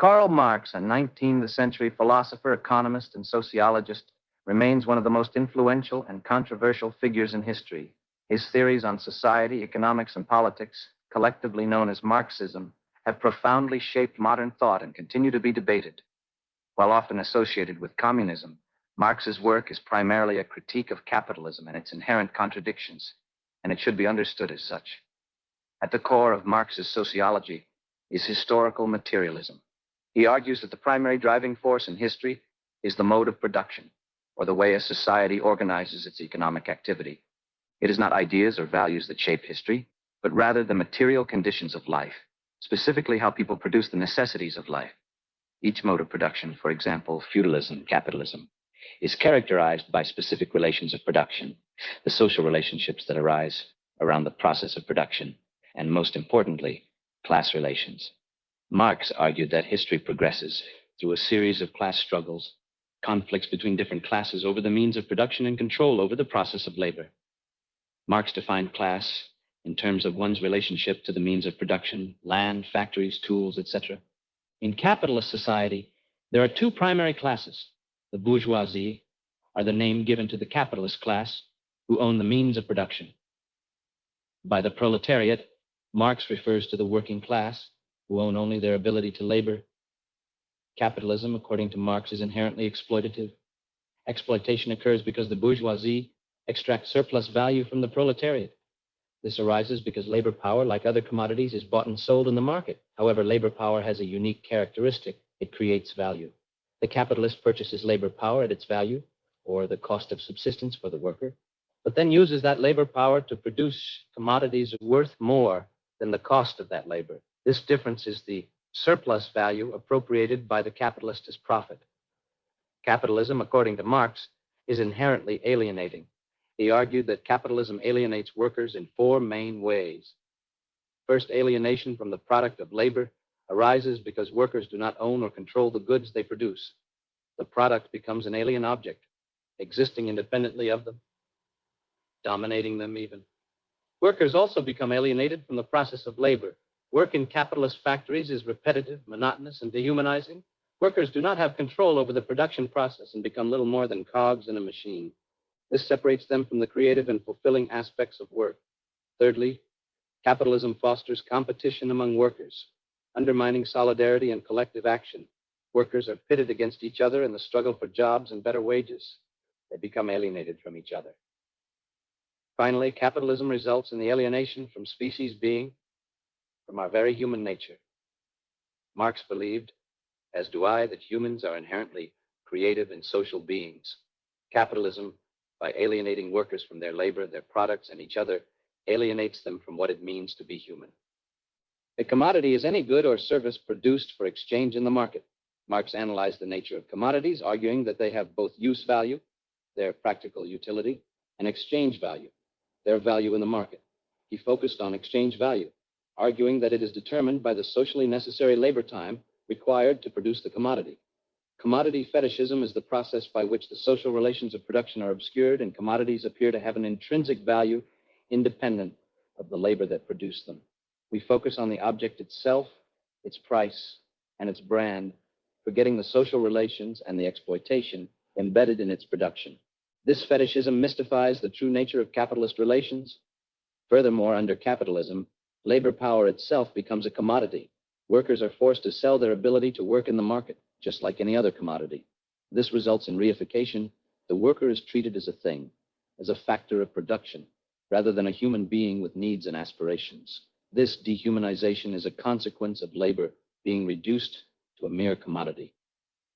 Karl Marx, a 19th century philosopher, economist, and sociologist, remains one of the most influential and controversial figures in history. His theories on society, economics, and politics, collectively known as Marxism, have profoundly shaped modern thought and continue to be debated. While often associated with communism, Marx's work is primarily a critique of capitalism and its inherent contradictions, and it should be understood as such. At the core of Marx's sociology is historical materialism. He argues that the primary driving force in history is the mode of production, or the way a society organizes its economic activity. It is not ideas or values that shape history, but rather the material conditions of life, specifically how people produce the necessities of life. Each mode of production, for example, feudalism, capitalism, is characterized by specific relations of production, the social relationships that arise around the process of production, and most importantly, class relations. Marx argued that history progresses through a series of class struggles, conflicts between different classes over the means of production and control over the process of labor. Marx defined class in terms of one's relationship to the means of production, land, factories, tools, etc. In capitalist society, there are two primary classes. The bourgeoisie are the name given to the capitalist class who own the means of production. By the proletariat, Marx refers to the working class who own only their ability to labor. Capitalism, according to Marx, is inherently exploitative. Exploitation occurs because the bourgeoisie extracts surplus value from the proletariat. This arises because labor power, like other commodities, is bought and sold in the market. However, labor power has a unique characteristic. It creates value. The capitalist purchases labor power at its value, or the cost of subsistence for the worker, but then uses that labor power to produce commodities worth more than the cost of that labor. This difference is the surplus value appropriated by the capitalist as profit. Capitalism, according to Marx, is inherently alienating. He argued that capitalism alienates workers in four main ways. First, alienation from the product of labor arises because workers do not own or control the goods they produce. The product becomes an alien object, existing independently of them, dominating them even. Workers also become alienated from the process of labor. Work in capitalist factories is repetitive, monotonous, and dehumanizing. Workers do not have control over the production process and become little more than cogs in a machine. This separates them from the creative and fulfilling aspects of work. Thirdly, capitalism fosters competition among workers, undermining solidarity and collective action. Workers are pitted against each other in the struggle for jobs and better wages. They become alienated from each other. Finally, capitalism results in the alienation from species being, from our very human nature. Marx believed, as do I, that humans are inherently creative and social beings. Capitalism, by alienating workers from their labor, their products, and each other, alienates them from what it means to be human. A commodity is any good or service produced for exchange in the market. Marx analyzed the nature of commodities, arguing that they have both use value, their practical utility, and exchange value, their value in the market. He focused on exchange value, arguing that it is determined by the socially necessary labor time required to produce the commodity. Commodity fetishism is the process by which the social relations of production are obscured and commodities appear to have an intrinsic value independent of the labor that produced them. We focus on the object itself, its price, and its brand, forgetting the social relations and the exploitation embedded in its production. This fetishism mystifies the true nature of capitalist relations. Furthermore, under capitalism, labor power itself becomes a commodity. Workers are forced to sell their ability to work in the market, just like any other commodity. This results in reification. The worker is treated as a thing, as a factor of production, rather than a human being with needs and aspirations. This dehumanization is a consequence of labor being reduced to a mere commodity.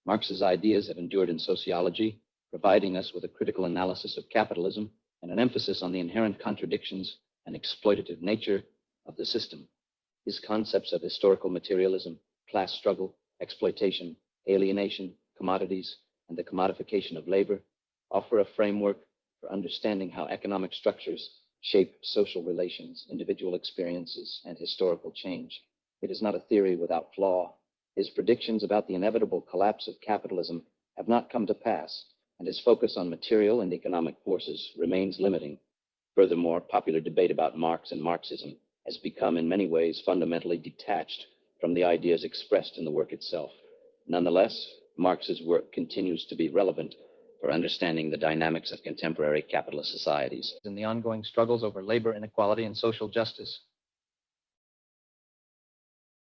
Marx's ideas have endured in sociology, providing us with a critical analysis of capitalism and an emphasis on the inherent contradictions and exploitative nature of the system. His concepts of historical materialism, class struggle, exploitation, alienation, commodities, and the commodification of labor offer a framework for understanding how economic structures shape social relations, individual experiences, and historical change. It is not a theory without flaw. His predictions about the inevitable collapse of capitalism have not come to pass, and his focus on material and economic forces remains limiting. Furthermore, popular debate about Marx and Marxism has become in many ways fundamentally detached from the ideas expressed in the work itself. Nonetheless, Marx's work continues to be relevant for understanding the dynamics of contemporary capitalist societies. In the ongoing struggles over labor inequality and social justice.